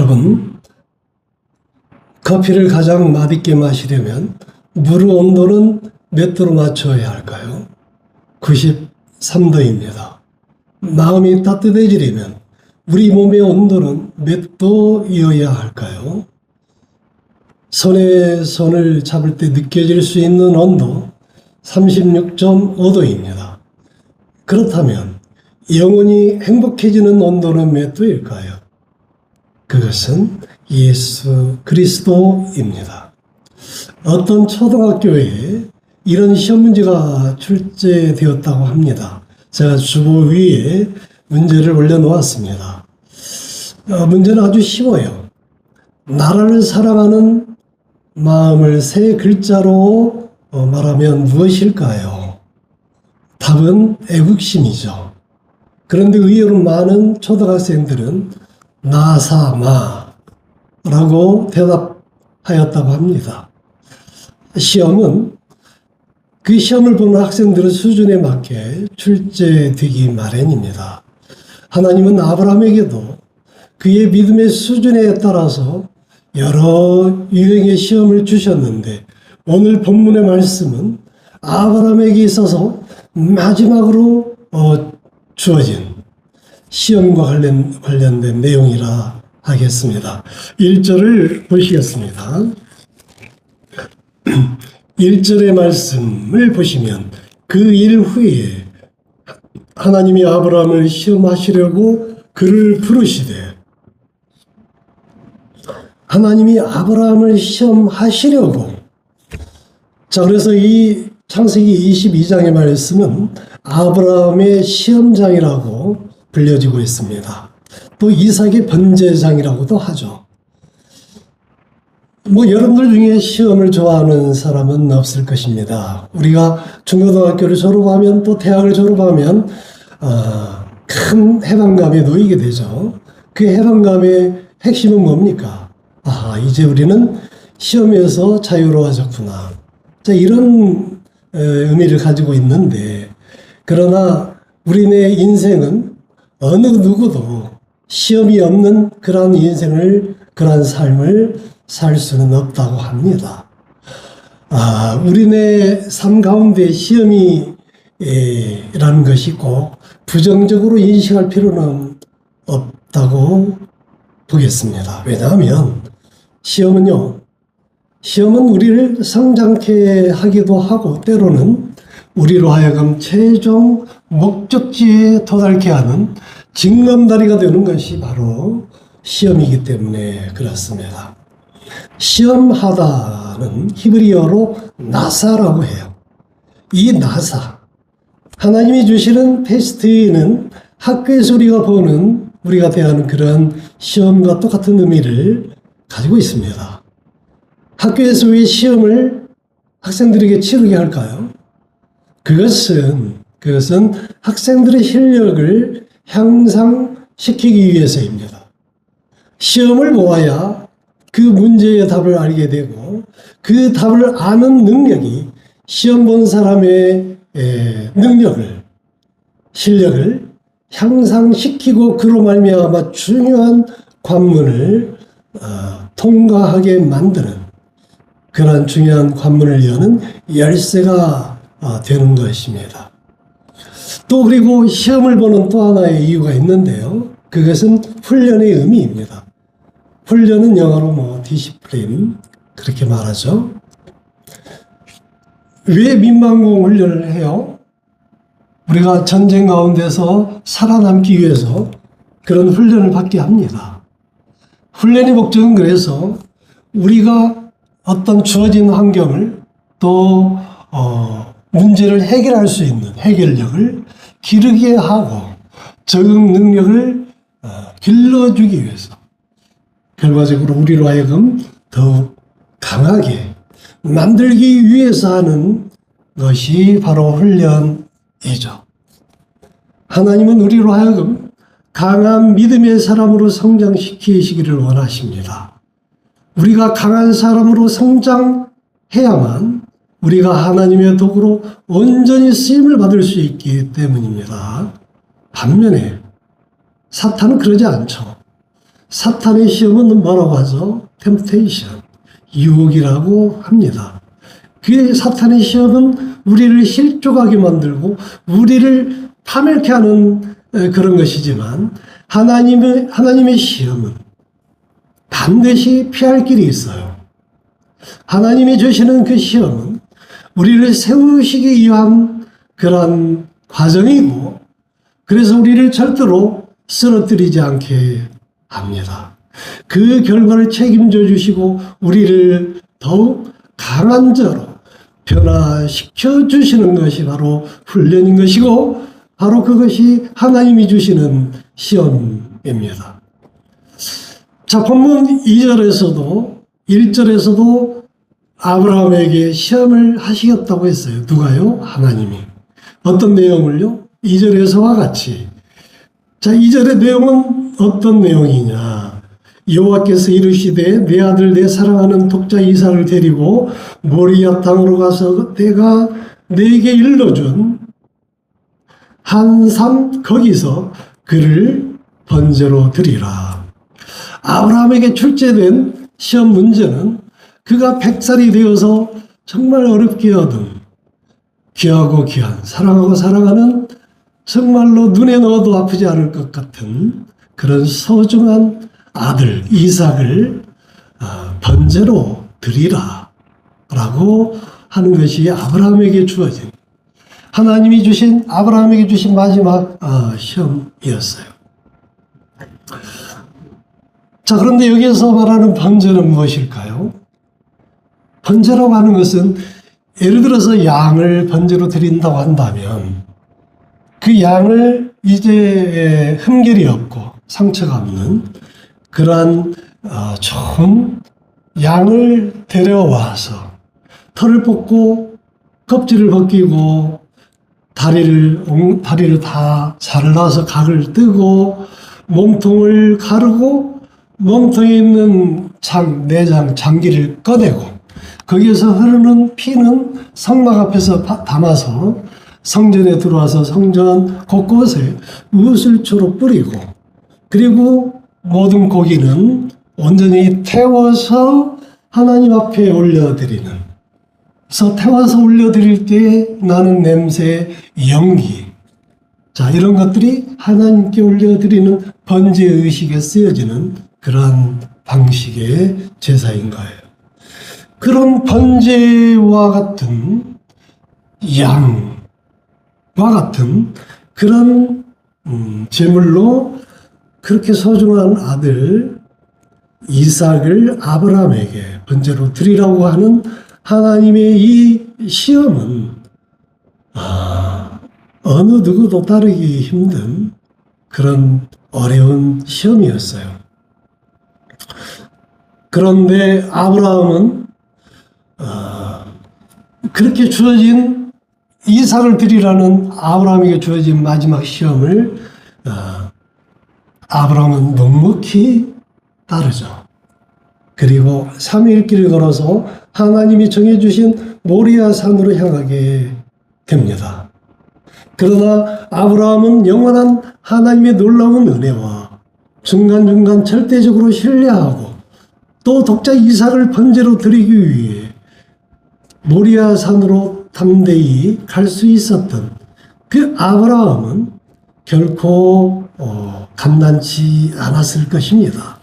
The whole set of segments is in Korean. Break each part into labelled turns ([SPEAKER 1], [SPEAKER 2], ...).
[SPEAKER 1] 여러분, 커피를 가장 맛있게 마시려면 물 온도는 몇 도로 맞춰야 할까요? 93도입니다. 마음이 따뜻해지려면 우리 몸의 온도는 몇 도이어야 할까요? 손에 손을 잡을 때 느껴질 수 있는 온도 36.5도입니다. 그렇다면 영원히 행복해지는 온도는 몇 도일까요? 그것은 예수 그리스도입니다. 어떤 초등학교에 이런 시험 문제가 출제되었다고 합니다. 제가 주보 위에 문제를 올려놓았습니다. 문제는 아주 쉬워요. 나라를 사랑하는 마음을 세 글자로 말하면 무엇일까요? 답은 애국심이죠. 그런데 의외로 많은 초등학생들은 나사마라고 대답하였다고 합니다. 시험은 그 시험을 보는 학생들의 수준에 맞게 출제되기 마련입니다. 하나님은 아브라함에게도 그의 믿음의 수준에 따라서 여러 유형의 시험을 주셨는데 오늘 본문의 말씀은 아브라함에게 있어서 마지막으로 주어진 시험과 관련된 내용이라 하겠습니다. 1절을 보시겠습니다. 1절의 말씀을 보시면 그 일 후에 하나님이 아브라함을 시험하시려고 그를 부르시되, 하나님이 아브라함을 시험하시려고. 자, 그래서 이 창세기 22장의 말씀은 아브라함의 시험장이라고 불려지고 있습니다. 또 이삭의 번제장이라고도 하죠. 여러분들 중에 시험을 좋아하는 사람은 없을 것입니다. 우리가 중고등학교를 졸업하면 또 대학을 졸업하면 큰 해방감에 놓이게 되죠. 그 해방감의 핵심은 뭡니까? 이제 우리는 시험에서 자유로워졌구나. 자, 이런 의미를 가지고 있는데, 그러나 우리네 인생은 어느 누구도 시험이 없는 그러한 인생을, 그러한 삶을 살 수는 없다고 합니다. 우리네 삶 가운데 시험이 라는 것이 꼭 부정적으로 인식할 필요는 없다고 보겠습니다. 왜냐하면 시험은 우리를 성장케 하기도 하고 때로는 우리로 하여금 최종 목적지에 도달케 하는 징검다리가 되는 것이 바로 시험이기 때문에 그렇습니다. 시험하다는 히브리어로 나사라고 해요. 이 나사, 하나님이 주시는 테스트는 학교에서 우리가 대하는 그런 시험과 똑같은 의미를 가지고 있습니다. 학교에서 왜 시험을 학생들에게 치르게 할까요? 그것은 학생들의 실력을 향상시키기 위해서입니다. 시험을 보아야 그 문제의 답을 알게 되고, 그 답을 아는 능력이 시험 본 사람의 실력을 향상시키고 그로 말미암아 중요한 관문을 통과하게 만드는, 그러한 중요한 관문을 여는 열쇠가 되는 것입니다. 또 그리고 시험을 보는 또 하나의 이유가 있는데요. 그것은 훈련의 의미입니다. 훈련은 영어로 디시플린 그렇게 말하죠. 왜 민방공 훈련을 해요? 우리가 전쟁 가운데서 살아남기 위해서 그런 훈련을 받게 합니다. 훈련의 목적은 그래서 우리가 어떤 주어진 환경을 또 문제를 해결할 수 있는 해결력을 기르게 하고 적응 능력을 길러주기 위해서, 결과적으로 우리로 하여금 더욱 강하게 만들기 위해서 하는 것이 바로 훈련이죠. 하나님은 우리로 하여금 강한 믿음의 사람으로 성장시키시기를 원하십니다. 우리가 강한 사람으로 성장해야만 우리가 하나님의 도구로 온전히 쓰임을 받을 수 있기 때문입니다. 반면에 사탄은 그러지 않죠. 사탄의 시험은 뭐라고 하죠? temptation, 유혹이라고 합니다. 그 사탄의 시험은 우리를 실족하게 만들고 우리를 파멸케 하는 그런 것이지만 하나님의 시험은 반드시 피할 길이 있어요. 하나님이 주시는 그 시험은 우리를 세우시기 위한 그런 과정이고, 그래서 우리를 절대로 쓰러뜨리지 않게 합니다. 그 결과를 책임져 주시고 우리를 더욱 강한 자로 변화시켜 주시는 것이 바로 훈련인 것이고, 바로 그것이 하나님이 주시는 시험입니다. 자, 본문 2절에서도 1절에서도 아브라함에게 시험을 하시겠다고 했어요. 누가요? 하나님이. 어떤 내용을요? 2절에서와 같이. 자, 2절의 내용은 어떤 내용이냐? 여호와께서 이르시되 내 아들 내 사랑하는 독자 이삭을 데리고 모리아 땅으로 가서 내가 네게 일러준 한 산 거기서 그를 번제로 드리라. 아브라함에게 출제된 시험 문제는 그가 100살이 되어서 정말 어렵게 얻은 귀하고 귀한 사랑하고 사랑하는 정말로 눈에 넣어도 아프지 않을 것 같은 그런 소중한 아들 이삭을 번제로 드리라 라고 하는 것이 아브라함에게 주어진, 하나님이 주신 아브라함에게 주신 마지막 시험이었어요. 자, 그런데 여기에서 말하는 번제는 무엇일까요? 번제라고 하는 것은 예를 들어서 양을 번제로 드린다고 한다면 그 양을 이제 흠결이 없고 상처가 없는 그러한 좋은 양을 데려와서 털을 뽑고 껍질을 벗기고 다리를 다 잘라서 각을 뜨고 몸통을 가르고 몸통에 있는 내장, 장기를 꺼내고 거기에서 흐르는 피는 성막 앞에서 담아서 성전에 들어와서 성전 곳곳에 우슬초로 뿌리고, 그리고 모든 고기는 온전히 태워서 하나님 앞에 올려드리는, 그래서 태워서 올려드릴 때 나는 냄새, 연기, 자, 이런 것들이 하나님께 올려드리는 번제 의식에 쓰여지는 그러한 방식의 제사인 거예요. 그런 번제와 같은 양과 같은 그런 제물로 그렇게 소중한 아들 이삭을 아브라함에게 번제로 드리라고 하는 하나님의 이 시험은 어느 누구도 따르기 힘든 그런 어려운 시험이었어요. 그런데 아브라함은 그렇게 주어진 이삭을 드리라는 아브라함에게 주어진 마지막 시험을 아브라함은 묵묵히 따르죠. 그리고 3일 길을 걸어서 하나님이 정해주신 모리아 산으로 향하게 됩니다. 그러나 아브라함은 영원한 하나님의 놀라운 은혜와 중간중간 절대적으로 신뢰하고 또 독자 이삭을 번제로 드리기 위해 모리아 산으로 담대히 갈 수 있었던 그 아브라함은 결코 간단치 않았을 것입니다.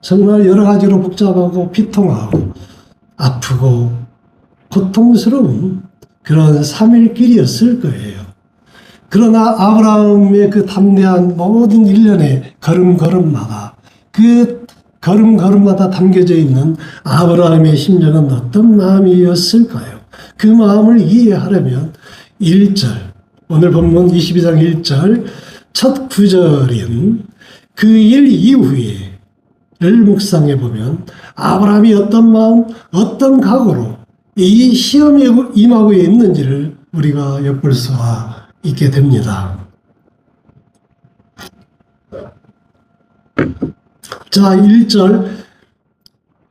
[SPEAKER 1] 정말 여러 가지로 복잡하고 비통하고 아프고 고통스러운 그런 3일 길이었을 거예요. 그러나 아브라함의 그 담대한 모든 일련의 걸음걸음마다 그 걸음걸음마다 담겨져 있는 아브라함의 심정은 어떤 마음이었을까요? 그 마음을 이해하려면 1절, 오늘 본문 22장 1절 첫 구절인 그 일 이후에를 묵상해 보면 아브라함이 어떤 마음, 어떤 각오로 이 시험에 임하고 있는지를 우리가 엿볼 수가 있게 됩니다. 자, 1절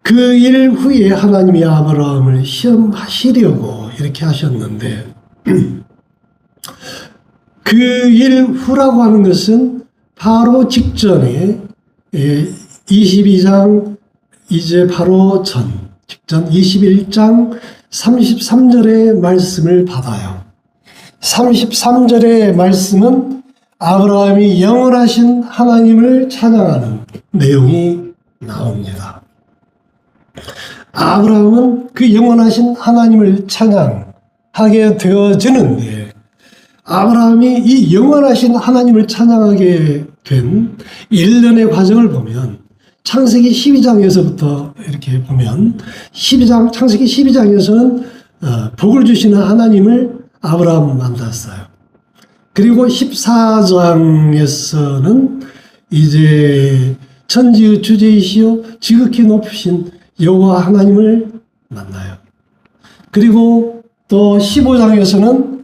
[SPEAKER 1] 그 일 후에 하나님이 아브라함을 시험하시려고 이렇게 하셨는데 그 일 후라고 하는 것은 바로 직전에 22장 이제 바로 직전 21장 33절의 말씀을 받아요. 33절의 말씀은 아브라함이 영원하신 하나님을 찬양하는 내용이 나옵니다. 아브라함은 그 영원하신 하나님을 찬양하게 되어지는데, 아브라함이 이 영원하신 하나님을 찬양하게 된 일련의 과정을 보면 창세기 12장에서부터 이렇게 보면 창세기 12장에서는 복을 주시는 하나님을 아브라함은 만났어요. 그리고 14장에서는 이제 천지의 주제이시요 지극히 높으신 여호와 하나님을 만나요. 그리고 또 15장에서는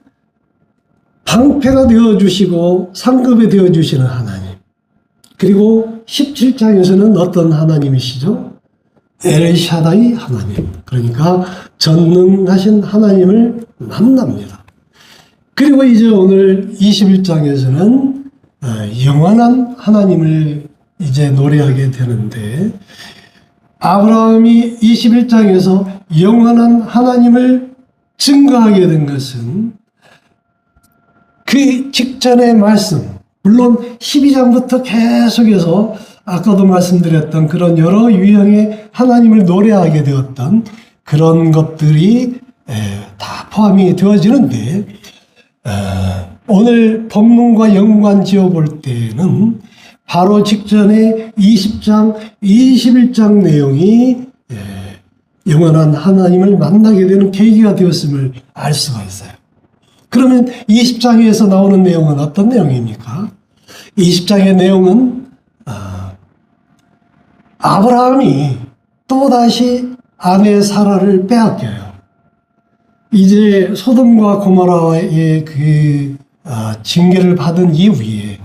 [SPEAKER 1] 방패가 되어주시고 상급이 되어주시는 하나님. 그리고 17장에서는 어떤 하나님이시죠? 엘샤다이 하나님. 그러니까 전능하신 하나님을 만납니다. 그리고 이제 오늘 21장에서는 영원한 하나님을 이제 노래하게 되는데, 아브라함이 21장에서 영원한 하나님을 증거하게 된 것은 그 직전의 말씀, 물론 12장부터 계속해서 아까도 말씀드렸던 그런 여러 유형의 하나님을 노래하게 되었던 그런 것들이 다 포함이 되어지는데, 오늘 본문과 연관지어 볼 때는 바로 직전에 20장, 21장 내용이 영원한 하나님을 만나게 되는 계기가 되었음을 알 수가 있어요. 그러면 20장에서 나오는 내용은 어떤 내용입니까? 20장의 내용은 아브라함이 또다시 아내 사라를 빼앗겨요. 이제 소돔과 고모라의 그 징계를 받은 이후에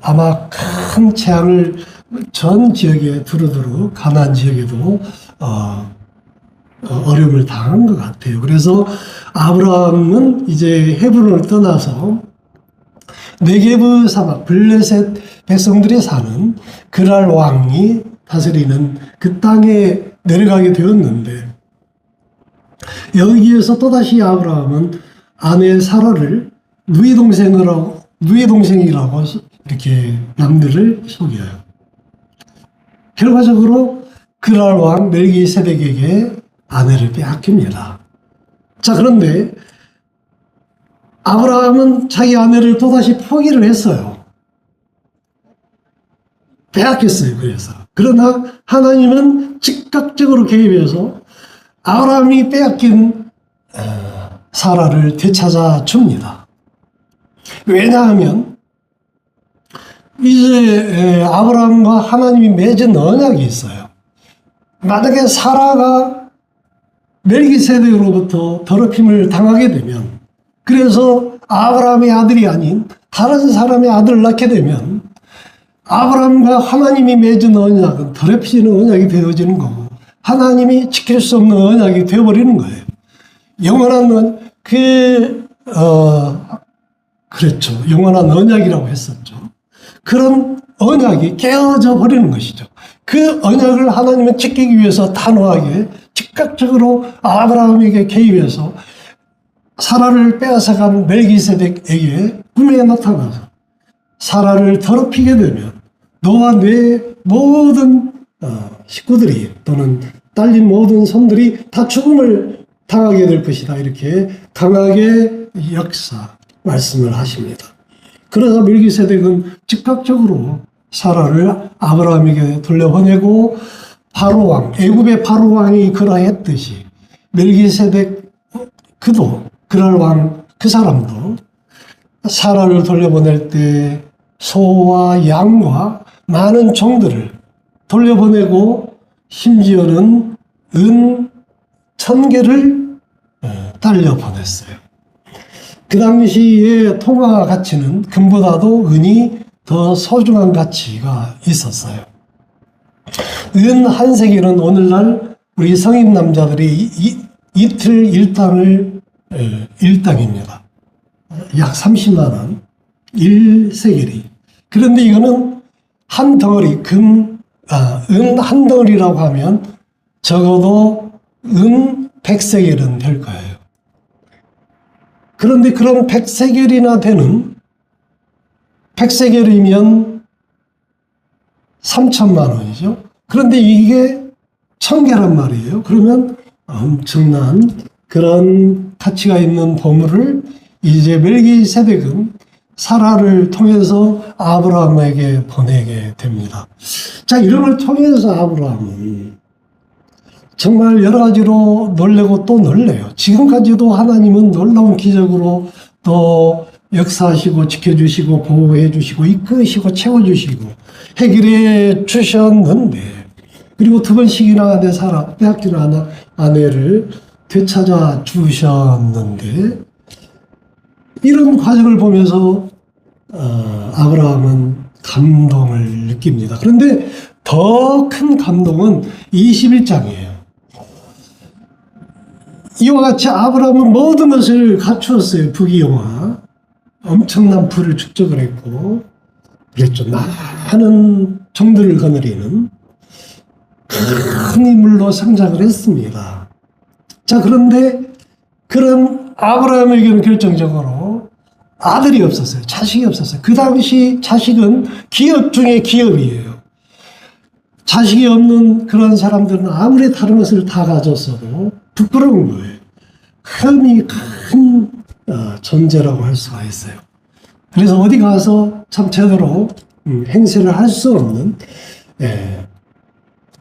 [SPEAKER 1] 아마 큰 재앙을 전 지역에 두루두루 가나안 지역에도 어려움을 당한 것 같아요. 그래서 아브라함은 이제 헤브론을 떠나서 네게브 사막, 블레셋 백성들이 사는 그랄 왕이 다스리는 그 땅에 내려가게 되었는데, 여기에서 또다시 아브라함은 아내 사라를 누이 동생이라고 이렇게 남들을 속여요. 결과적으로 그랄 왕 멜기세덱에게 아내를 빼앗깁니다. 자, 그런데 아브라함은 자기 아내를 또다시 포기를 했어요. 빼앗겼어요. 그러나 하나님은 즉각적으로 개입해서 아브라함이 빼앗긴 사라를 되찾아 줍니다. 왜냐하면 이제 아브라함과 하나님이 맺은 언약이 있어요. 만약에 사라가 멜기세덱으로부터 더럽힘을 당하게 되면, 그래서 아브라함의 아들이 아닌 다른 사람의 아들을 낳게 되면 아브라함과 하나님이 맺은 언약은 더럽히는 언약이 되어지는 거고, 하나님이 지킬 수 없는 언약이 되어버리는 거예요. 영원한 그렇죠. 영원한 언약이라고 했었죠. 그런 언약이 깨어져 버리는 것이죠. 그 언약을 하나님은 지키기 위해서 단호하게 즉각적으로 아브라함에게 개입해서 사라를 빼앗아간 멜기세덱에게 꿈에 나타나서 사라를 더럽히게 되면 너와 내 모든 식구들이 또는 딸린 모든 손들이 다 죽음을 당하게 될 것이다. 이렇게 강하게 말씀을 하십니다. 그러자 멜기세덱은 즉각적으로 사라를 아브라함에게 돌려보내고, 바로왕, 애굽의 바로왕이 그러했듯이 멜기세덱 그랄왕 그 사람도 사라를 돌려보낼 때 소와 양과 많은 종들을 돌려보내고, 심지어는 은 1000개를 달려보냈어요. 그 당시의 통화 가치는 금보다도 은이 더 소중한 가치가 있었어요. 은 한 세기는 오늘날 우리 성인 남자들이 이틀 일당입니다. 약 30만 원, 1세겔이. 그런데 이거는 한 덩어리 금 은 한 덩어리라고 하면 적어도 은 100세겔은 될 거예요. 그런데 그런 100세겔이나 되는 100세겔이면 3천만 원이죠. 그런데 이게 1000개란 말이에요. 그러면 엄청난 그런 가치가 있는 보물을 이제 멜기세덱은 사라를 통해서 아브라함에게 보내게 됩니다. 자, 이런 걸 통해서 아브라함은 정말 여러 가지로 놀래고 또 놀래요. 지금까지도 하나님은 놀라운 기적으로 또 역사하시고 지켜주시고 보호해 주시고 이끄시고 채워주시고 해결해 주셨는데, 그리고 2번씩이나 빼앗긴 아내를 되찾아 주셨는데, 이런 과정을 보면서 아브라함은 감동을 느낍니다. 그런데 더 큰 감동은 21장이에요. 이와 같이 아브라함은 모든 것을 갖추었어요. 부귀영화, 엄청난 부를 축적을 했고, 그랬죠. 많은 종들을 거느리는 큰 인물로 성장을 했습니다. 자, 그런데 그런 아브라함에게는 결정적으로 아들이 없었어요. 자식이 없었어요. 그 당시 자식은 기업 중에 기업이에요. 자식이 없는 그런 사람들은 아무리 다른 것을 다 가졌어도 부끄러운 거예요. 흠이 큰 존재라고 할 수가 있어요. 그래서 어디 가서 참 제대로 행세를 할 수 없는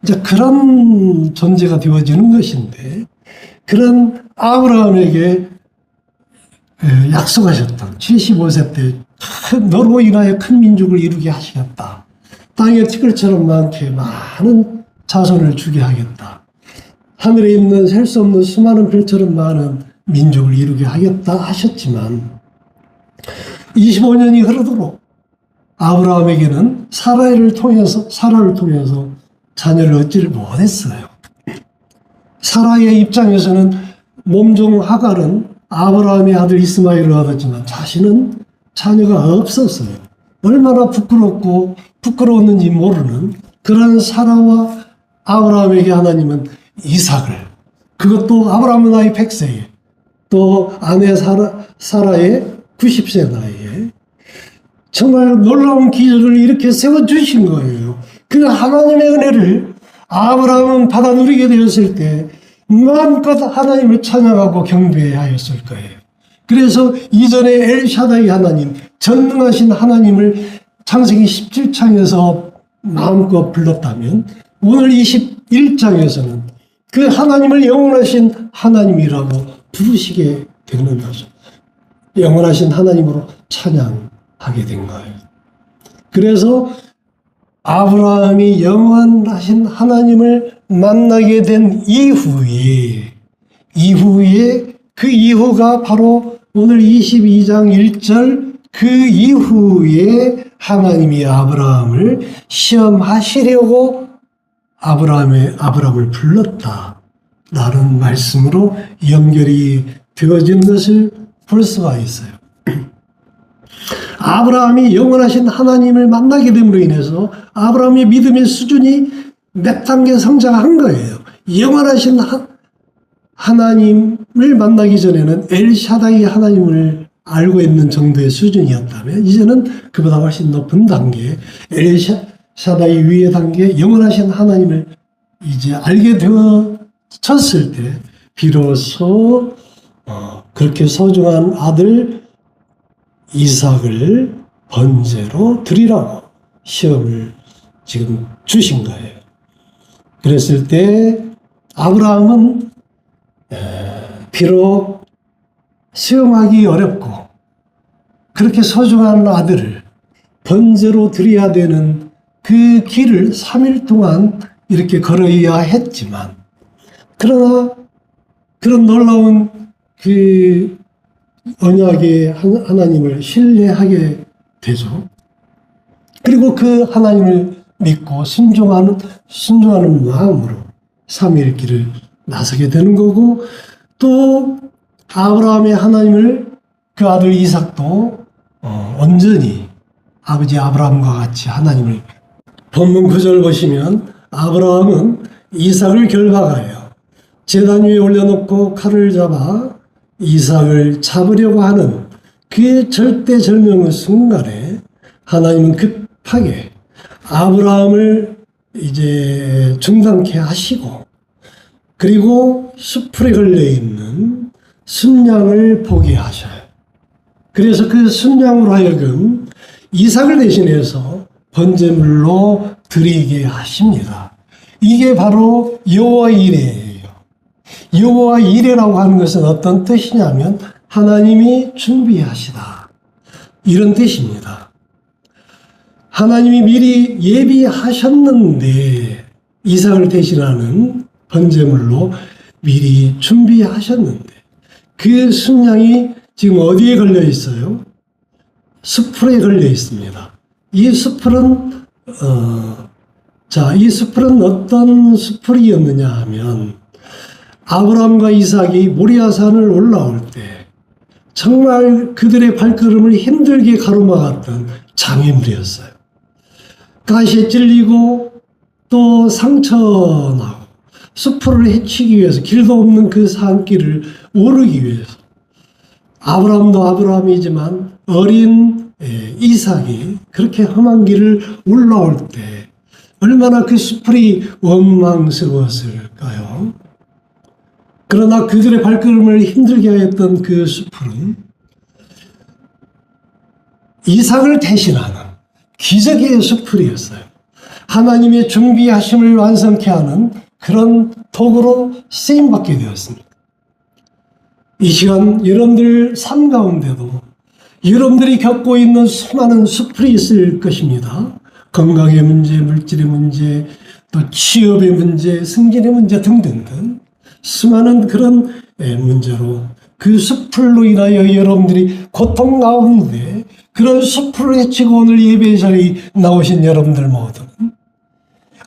[SPEAKER 1] 이제 그런 존재가 되어지는 것인데, 그런 아브라함에게 약속하셨던 75세 때 너로 인하여 큰 민족을 이루게 하시겠다. 땅에 티끌처럼 많게 많은 자손을 주게 하겠다. 하늘에 있는 셀 수 없는 수많은 별처럼 많은 민족을 이루게 하겠다 하셨지만 25년이 흐르도록 아브라함에게는 사라를 통해서 자녀를 얻지를 못했어요. 사라의 입장에서는 몸종 하갈은 아브라함의 아들 이스마엘을 얻었지만 자신은 자녀가 없었어요. 얼마나 부끄러웠는지 모르는 그런 사라와 아브라함에게 하나님은 이삭을, 그것도 아브라함의 나이 100세에 또 아내 사라의 90세 나이에 정말 놀라운 기적을 이렇게 세워주신 거예요. 그 하나님의 은혜를 아브라함은 받아 누리게 되었을 때 마음껏 하나님을 찬양하고 경배해야 하였을 거예요. 그래서 이전에 엘샤다이 하나님, 전능하신 하나님을 창세기 17장에서 마음껏 불렀다면 오늘 21장에서는 그 하나님을 영원하신 하나님이라고 부르시게 되는 거죠. 영원하신 하나님으로 찬양하게 된 거예요. 그래서 아브라함이 영원하신 하나님을 만나게 된 이후에 그 이후가 바로 오늘 22장 1절, 그 이후에 하나님이 아브라함을 시험하시려고 아브라함을 불렀다라는 말씀으로 연결이 되어진 것을 볼 수가 있어요. 아브라함이 영원하신 하나님을 만나게 됨으로 인해서 아브라함의 믿음의 수준이 몇 단계 성장한 거예요. 영원하신 하나님을 만나기 전에는 엘샤다이 하나님을 알고 있는 정도의 수준이었다면 이제는 그보다 훨씬 높은 단계, 엘샤다이 위의 단계, 영원하신 하나님을 이제 알게 되어졌을 때 비로소 그렇게 소중한 아들 이삭을 번제로 드리라고 시험을 지금 주신 거예요. 그랬을 때 아브라함은 비록 수용하기 어렵고 그렇게 소중한 아들을 번제로 드려야 되는 그 길을 3일 동안 이렇게 걸어야 했지만, 그러나 그런 놀라운 그 언약의 하나님을 신뢰하게 되죠. 그리고 그 하나님을 믿고 순종하는 마음으로 3일 길을 나서게 되는 거고, 또 아브라함의 하나님을 그 아들 이삭도 온전히 아버지 아브라함과 같이 하나님을 본문 9절 보시면 아브라함은 이삭을 결박하여 제단 위에 올려놓고 칼을 잡아 이삭을 잡으려고 하는 그의 절대절명의 순간에 하나님은 급하게 아브라함을 이제 중단케 하시고, 그리고 숯불에 걸려있는 순양을 보게 하셔요. 그래서 그 순양으로 하여금 이삭을 대신해서 번제물로 드리게 하십니다. 이게 바로 여호와 이레예요. 여호와 이레라고 하는 것은 어떤 뜻이냐면 하나님이 준비하시다, 이런 뜻입니다. 하나님이 미리 예비하셨는데, 이삭을 대신하는 번제물로 미리 준비하셨는데, 그 순양이 지금 어디에 걸려 있어요? 숯불에 걸려 있습니다. 이 숯불은 이 숯불은 어떤 숯불이었느냐 하면, 아브라함과 이삭이 모리아산을 올라올 때 정말 그들의 발걸음을 힘들게 가로막았던 장애물이었어요. 가시에 찔리고 또 상처나고 숯불을 헤치기 위해서 길도 없는 그 산길을 오르기 위해서 아브라함도 아브라함이지만 어린 이삭이 그렇게 험한 길을 올라올 때 얼마나 그 숯불이 원망스러웠을까요? 그러나 그들의 발걸음을 힘들게 하였던 그 숯불은 이삭을 대신하는 기적의 숯불이었어요. 하나님의 준비하심을 완성케 하는 그런 도구로 쓰임받게 되었습니다. 이 시간 여러분들 삶 가운데도 여러분들이 겪고 있는 수많은 숯불이 있을 것입니다. 건강의 문제, 물질의 문제, 또 취업의 문제, 승진의 문제 등등등 수많은 그런 문제로 그 숯불로 인하여 여러분들이 고통 가운데 그런 숯불을 헤치고 오늘 예배 자리에 나오신 여러분들 모두는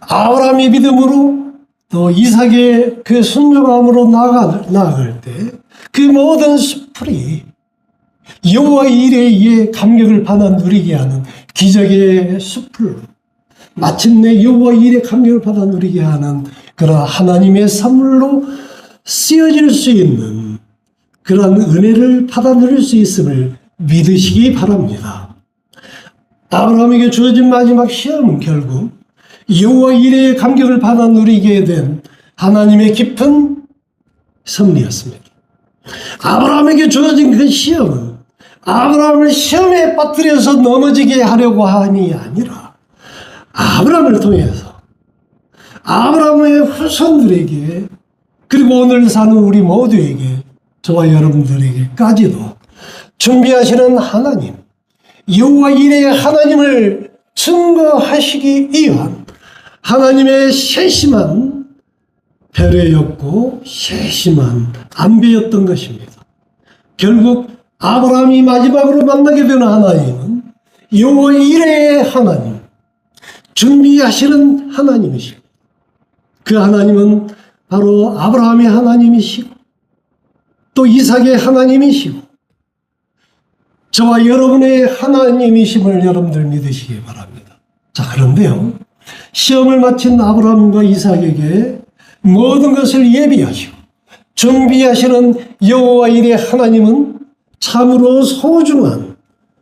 [SPEAKER 1] 아브라함의 믿음으로 또 이삭의 그 순종함으로 나아갈 때 그 모든 숯불이 여호와 이레의 감격을 받아 누리게 하는 기적의 숯불, 마침내 여호와 이레의 감격을 받아 누리게 하는 그런 하나님의 선물로 쓰여질 수 있는 그런 은혜를 받아 누릴 수 있음을 믿으시기 바랍니다. 아브라함에게 주어진 마지막 시험은 결국 여호와 이레의 감격을 받아 누리게 된 하나님의 깊은 섭리였습니다. 아브라함에게 주어진 그 시험은 아브라함을 시험에 빠뜨려서 넘어지게 하려고 함이 아니라 아브라함을 통해서 아브라함의 후손들에게, 그리고 오늘 사는 우리 모두에게, 저와 여러분들에게까지도 준비하시는 하나님, 여호와 이레의 하나님을 증거하시기 위한 하나님의 세심한 배려였고 세심한 안배였던 것입니다. 결국 아브라함이 마지막으로 만나게 되는 하나님은 여호와 이레의 하나님, 준비하시는 하나님이시고, 그 하나님은 바로 아브라함의 하나님이시고 또 이삭의 하나님이시고 저와 여러분의 하나님이심을 여러분들 믿으시기 바랍니다. 자, 그런데요, 시험을 마친 아브라함과 이삭에게 모든 것을 예비하시고 준비하시는 여호와 이레 하나님은 참으로 소중한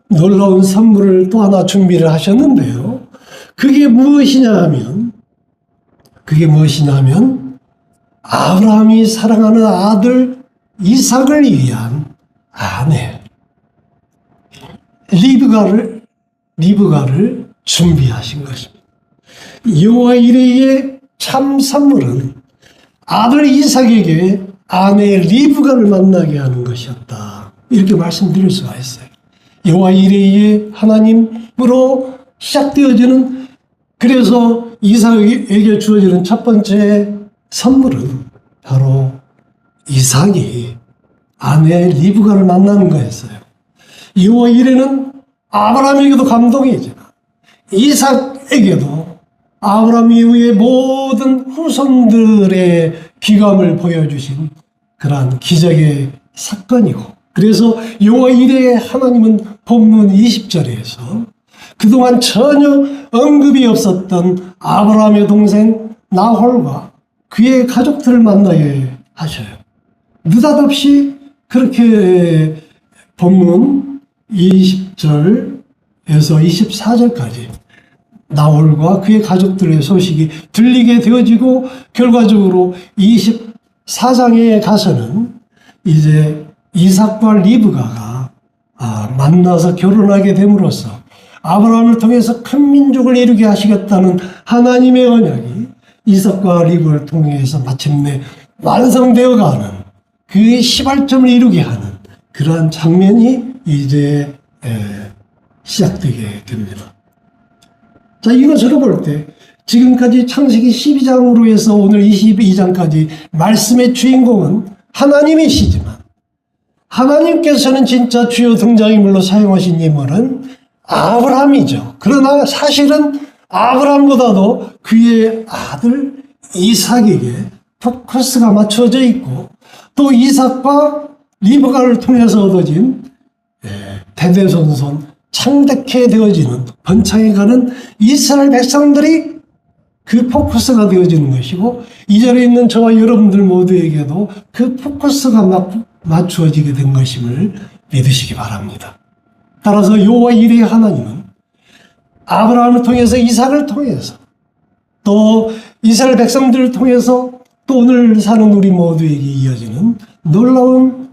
[SPEAKER 1] 놀라운 선물을 또 하나 준비를 하셨는데요. 그게 무엇이냐 하면 아브라함이 사랑하는 아들 이삭을 위한 아내 리브가를 준비하신 것입니다. 여호와 이레의 참 선물은 아들 이삭에게 아내 리브가를 만나게 하는 것이었다, 이렇게 말씀드릴 수가 있어요. 여호와 이레의 하나님으로 시작되어지는, 그래서 이삭에게 주어지는 첫 번째 선물은 바로 이삭이 아내 리브가를 만나는 거였어요. 여호와 이레는 아브라함에게도 감동이지만 이삭에게도 아브라함 이후의 모든 후손들의 귀감을 보여주신 그러한 기적의 사건이고, 그래서 여호와 이레의 하나님은 본문 20절에서 그동안 전혀 언급이 없었던 아브라함의 동생 나홀과 그의 가족들을 만나게 하셔요. 느닷없이 그렇게 본문 20절에서 24절까지 나홀과 그의 가족들의 소식이 들리게 되어지고 결과적으로 24장에 가서는 이제 이삭과 리브가가 만나서 결혼하게 됨으로써 아브라함을 통해서 큰 민족을 이루게 하시겠다는 하나님의 언약이 이삭과 리브를 통해서 마침내 완성되어가는 그 시발점을 이루게 하는 그러한 장면이 이제 시작되게 됩니다. 자, 이것으로 볼 때 지금까지 창세기 12장으로 해서 오늘 22장까지 말씀의 주인공은 하나님이시지만 하나님께서는 진짜 주요 등장인물로 사용하신 인물은 아브라함이죠. 그러나 사실은 아브라함보다도 그의 아들 이삭에게 포커스가 맞춰져 있고 또 이삭과 리브가를 통해서 얻어진 대대손손 창대케 되어지는 번창해가는 이스라엘 백성들이 그 포커스가 되어지는 것이고 이 자리에 있는 저와 여러분들 모두에게도 그 포커스가 맞추어지게 된 것임을 믿으시기 바랍니다. 따라서 여호와 이레의 하나님은 아브라함을 통해서 이삭을 통해서 또 이스라엘 백성들을 통해서 또 오늘 사는 우리 모두에게 이어지는 놀라운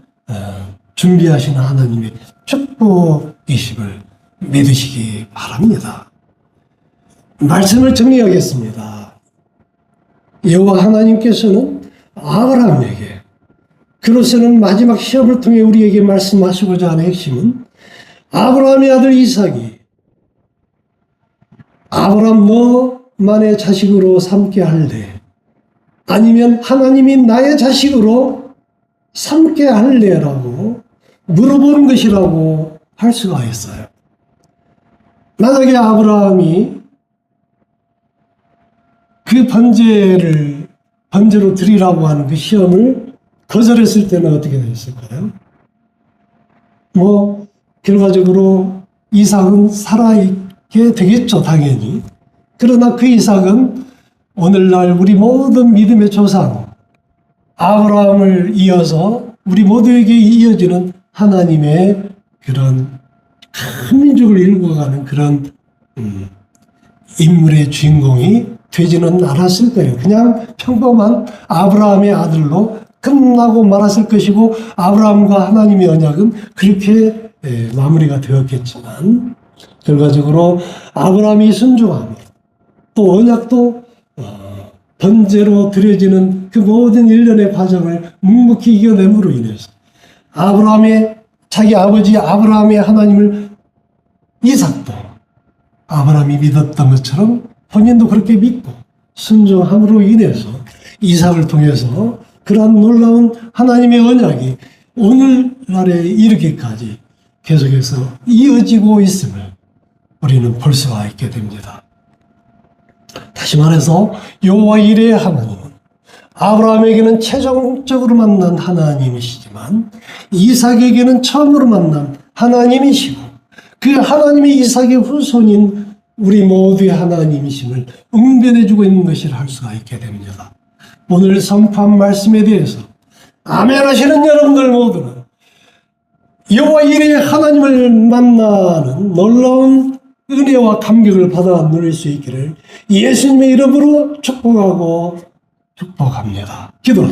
[SPEAKER 1] 준비하시는 하나님의 축복이심을 믿으시기 바랍니다. 말씀을 정리하겠습니다. 여호와 하나님께서는 아브라함에게 그로서는 마지막 시험을 통해 우리에게 말씀하시고자 하는 핵심은 아브라함의 아들 이삭이 아브라함 너만의 자식으로 삼게 할래? 아니면 하나님이 나의 자식으로 삼게 할래라고 물어보는 것이라고 할 수가 있어요. 만약에 아브라함이 그 번제로 드리라고 하는 그 시험을 거절했을 때는 어떻게 됐을까요? 결과적으로 이삭은 살아있게 되겠죠, 당연히. 그러나 그 이삭은 오늘날 우리 모든 믿음의 조상, 아브라함을 이어서 우리 모두에게 이어지는 하나님의 그런 큰 민족을 이루어가는 그런 인물의 주인공이 되지는 않았을 거예요. 그냥 평범한 아브라함의 아들로 끝나고 말았을 것이고 아브라함과 하나님의 언약은 그렇게 마무리가 되었겠지만 결과적으로 아브라함이 순종함으로 또 언약도 번제로 드려지는 그 모든 일련의 과정을 묵묵히 이겨냄으로 인해서 자기 아버지 아브라함의 하나님을 이삭도 아브라함이 믿었던 것처럼 본인도 그렇게 믿고 순종함으로 인해서 이삭을 통해서 그러한 놀라운 하나님의 언약이 오늘날에 이르기까지 계속해서 이어지고 있음을 우리는 볼 수가 있게 됩니다. 다시 말해서 여호와 이레의 하나님은 아브라함에게는 최종적으로 만난 하나님이시지만 이삭에게는 처음으로 만난 하나님이시고 그 하나님이 이삭의 후손인 우리 모두의 하나님이심을 응변해주고 있는 것이라 할 수가 있게 됩니다. 오늘 선포한 말씀에 대해서 아멘 하시는 여러분들 모두는 여호와 이레의 하나님을 만나는 놀라운 은혜와 감격을 받아 누릴 수 있기를 예수님의 이름으로 축복하고 축복합니다. 기도하겠습니다.